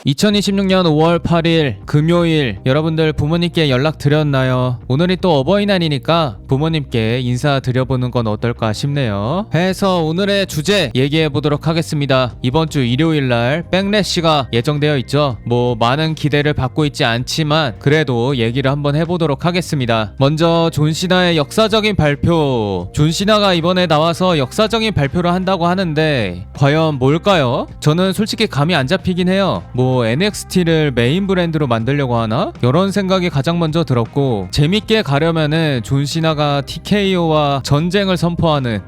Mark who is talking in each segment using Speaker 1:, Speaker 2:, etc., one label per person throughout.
Speaker 1: 2026년 5월 8일 금요일 여러분들 부모님께 연락드렸나요? 오늘이 또 어버이날이니까 부모님께 인사드려보는 건 어떨까 싶네요. 해서 오늘의 주제 얘기해보도록 하겠습니다. 이번 주 일요일날 백래시가 예정되어 있죠. 뭐 많은 기대를 받고 있지 않지만 그래도 얘기를 한번 해보도록 하겠습니다. 먼저 존시나의 역사적인 발표. 존시나가 이번에 나와서 역사적인 발표를 한다고 하는데 과연 뭘까요? 저는 솔직히 감이 안 잡히긴 해요. 뭐 NXT를 메인 브랜드로 만들려고 하나? 이런 생각이 가장 먼저 들었고, 재밌게 가려면은 존시나가 TKO와 전쟁을 선포하는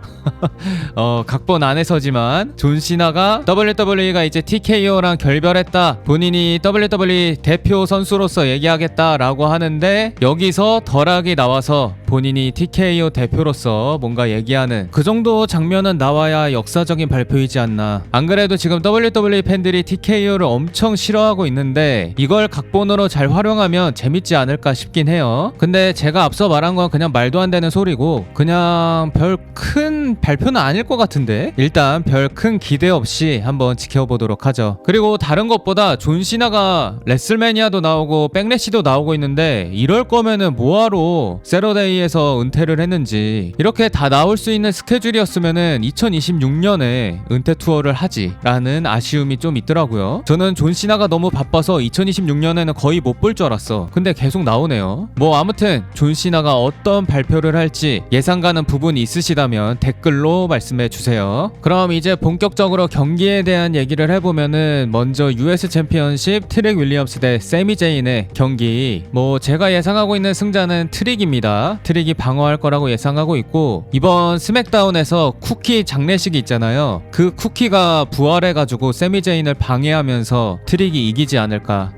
Speaker 1: 각본 안에서지만 존시나가 WWE가 이제 TKO랑 결별했다, 본인이 WWE 대표 선수로서 얘기하겠다라고 하는데 여기서 덜하게 나와서 본인이 TKO 대표로서 뭔가 얘기하는 그 정도 장면은 나와야 역사적인 발표이지 않나. 안 그래도 지금 WWE 팬들이 TKO를 엄청 싫어하고 있는데 이걸 각본으로 잘 활용하면 재밌지 않을까 싶긴 해요. 근데 제가 앞서 말한 건 그냥 말도 안 되는 소리고 그냥 별 큰 발표는 아닐 것 같은데 일단 별 큰 기대 없이 한번 지켜보도록 하죠. 그리고 다른 것보다 존시나가 레슬매니아도 나오고 백래시도 나오고 있는데 이럴 거면은 뭐하러 세러데이에서 은퇴를 했는지, 이렇게 다 나올 수 있는 스케줄이었으면은 2026년에 은퇴 투어를 하지 라는 아쉬움이 좀 있더라고요. 저는 존시나가 너무 바빠서 2026년에는 거의 못 볼 줄 알았어. 근데 계속 나오네요. 뭐 아무튼 존시나가 어떤 발표를 할지 예상 가는 부분이 있으시다면 댓글로 말씀해 주세요. 그럼 이제 본격적으로 경기에 대한 얘기를 해보면은 먼저 US 챔피언십 트릭 윌리엄스 대 세미 제인의 경기. 뭐 제가 예상하고 있는 승자는 트릭입니다. 트릭이 방어할 거라고 예상하고 있고, 이번 스맥다운에서 쿠키 장례식이 있잖아요. 그 쿠키가 부활해가지고 세미 제인을 방해하면서 트릭이 이기지 않을까.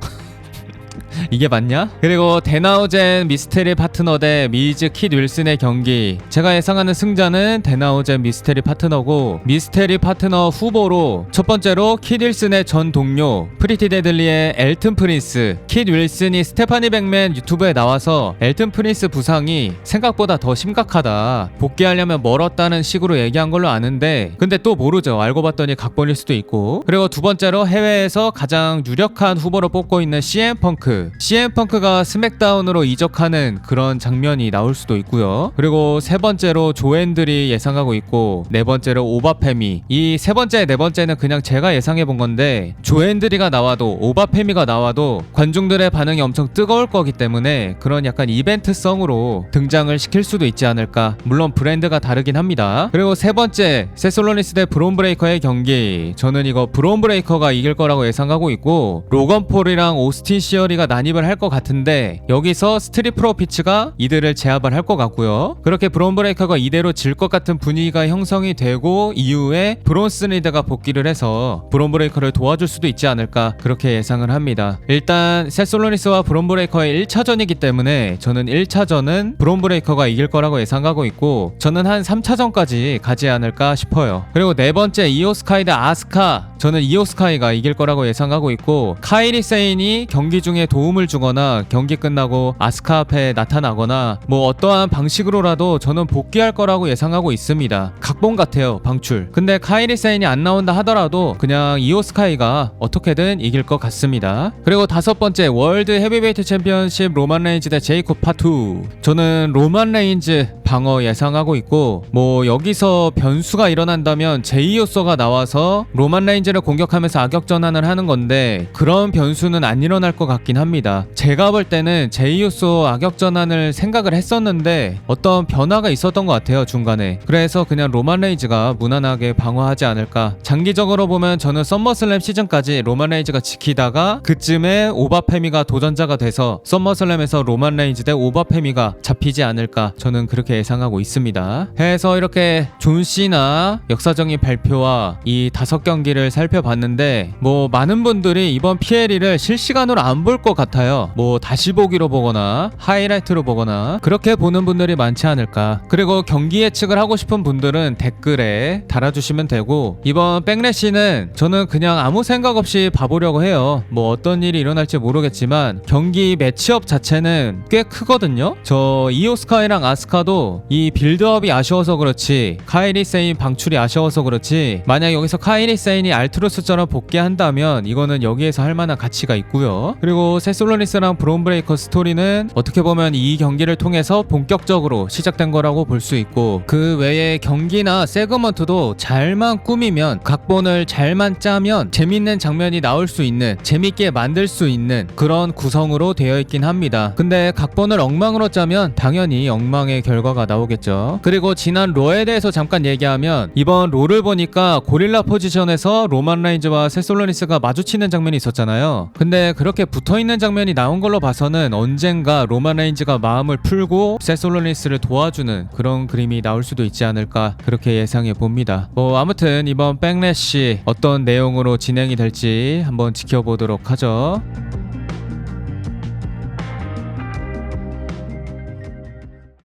Speaker 1: 이게 맞냐? 그리고 데나우젠 미스테리 파트너 대 미즈 킷 윌슨의 경기. 제가 예상하는 승자는 데나우젠 미스테리 파트너고, 미스테리 파트너 후보로 첫 번째로 킷 윌슨의 전 동료 프리티 데들리의 엘튼 프린스. 킷 윌슨이 스테파니 백맨 유튜브에 나와서 엘튼 프린스 부상이 생각보다 더 심각하다, 복귀하려면 멀었다는 식으로 얘기한 걸로 아는데, 근데 또 모르죠. 알고 봤더니 각본일 수도 있고. 그리고 두 번째로 해외에서 가장 유력한 후보로 뽑고 있는 CM 펑크. CM 펑크가 스맥다운으로 이적하는 그런 장면이 나올 수도 있고요. 그리고 세 번째로 조앤들이 예상하고 있고, 네 번째로 오바페미. 이 세 번째, 네 번째는 그냥 제가 예상해 본 건데, 조앤들이가 나와도 오바페미가 나와도 관중들의 반응이 엄청 뜨거울 거기 때문에 그런 약간 이벤트성으로 등장을 시킬 수도 있지 않을까. 물론 브랜드가 다르긴 합니다. 그리고 세 번째, 세솔로니스 대 브론 브레이커의 경기. 저는 이거 브론 브레이커가 이길 거라고 예상하고 있고, 로건 폴이랑 오스틴 시어리가 난입을 할 것 같은데 여기서 스트릿 프로피츠가 이들을 제압을 할 것 같고요. 그렇게 브론 브레이커가 이대로 질 것 같은 분위기가 형성이 되고 이후에 브론스 리드가 복귀를 해서 브론 브레이커를 도와줄 수도 있지 않을까, 그렇게 예상을 합니다. 일단 세솔로니스와 브론 브레이커의 1차전이기 때문에 저는 1차전은 브론 브레이커가 이길 거라고 예상하고 있고, 저는 한 3차전까지 가지 않을까 싶어요. 그리고 네 번째 이오 스카이 대 아스카. 저는 이오 스카이가 이길 거라고 예상하고 있고, 카이리 세인이 경기 중에 도움을 주거나 경기 끝나고 아스카 앞에 나타나거나 뭐 어떠한 방식으로라도 저는 복귀할 거라고 예상하고 있습니다. 각본 같아요, 방출. 근데 카이리 세인이 안 나온다 하더라도 그냥 이오 스카이가 어떻게든 이길 것 같습니다. 그리고 다섯 번째 월드 헤비웨이트 챔피언십 로만 레인즈 대 제이콥 파투. 저는 로만 레인즈 방어 예상하고 있고, 뭐 여기서 변수가 일어난다면 제이오소가 나와서 로만 레인즈를 공격하면서 악역 전환을 하는 건데 그런 변수는 안 일어날 것 같긴 합니다. 제가 볼 때는 제이오소 악역 전환을 생각을 했었는데 어떤 변화가 있었던 것 같아요, 중간에. 그래서 그냥 로만 레인즈가 무난하게 방어하지 않을까. 장기적으로 보면 저는 썸머슬램 시즌까지 로만 레인즈가 지키다가 그쯤에 오바페미가 도전자가 돼서 썸머슬램에서 로만 레인즈 대 오바페미가 잡히지 않을까, 저는 그렇게 예상하고 있습니다. 해서 이렇게 존시나 역사적인 발표와 이 5경기를 살펴봤는데, 뭐 많은 분들이 이번 PLE를 실시간으로 안 볼 것 같아요. 뭐 다시 보기로 보거나 하이라이트로 보거나 그렇게 보는 분들이 많지 않을까. 그리고 경기 예측을 하고 싶은 분들은 댓글에 달아주시면 되고, 이번 백래시는 저는 그냥 아무 생각 없이 봐보려고 해요. 뭐 어떤 일이 일어날지 모르겠지만 경기 매치업 자체는 꽤 크거든요. 저 이오 스카이랑 아스카도 말고 이 빌드업이 아쉬워서 그렇지, 카이리 세인 방출이 아쉬워서 그렇지, 만약 여기서 카이리 세인이 알트루스처럼 복귀한다면 이거는 여기에서 할 만한 가치가 있고요. 그리고 세솔로니스랑 브론 브레이커 스토리는 어떻게 보면 이 경기를 통해서 본격적으로 시작된 거라고 볼 수 있고, 그 외에 경기나 세그먼트도 잘만 꾸미면, 각본을 잘만 짜면 재밌는 장면이 나올 수 있는, 재밌게 만들 수 있는 그런 구성으로 되어 있긴 합니다. 근데 각본을 엉망으로 짜면 당연히 엉망의 결과가 나오겠죠. 그리고 지난 로에 대해서 잠깐 얘기하면, 이번 롤을 보니까 고릴라 포지션에서 로만 라인즈와 세솔로니스가 마주치는 장면이 있었잖아요. 근데 그렇게 붙어있는 장면이 나온 걸로 봐서는 언젠가 로만 레인즈가 마음을 풀고 세솔로니스를 도와주는 그런 그림이 나올 수도 있지 않을까, 그렇게 예상해 봅니다. 아무튼 이번 백래시 어떤 내용으로 진행이 될지 한번 지켜보도록 하죠.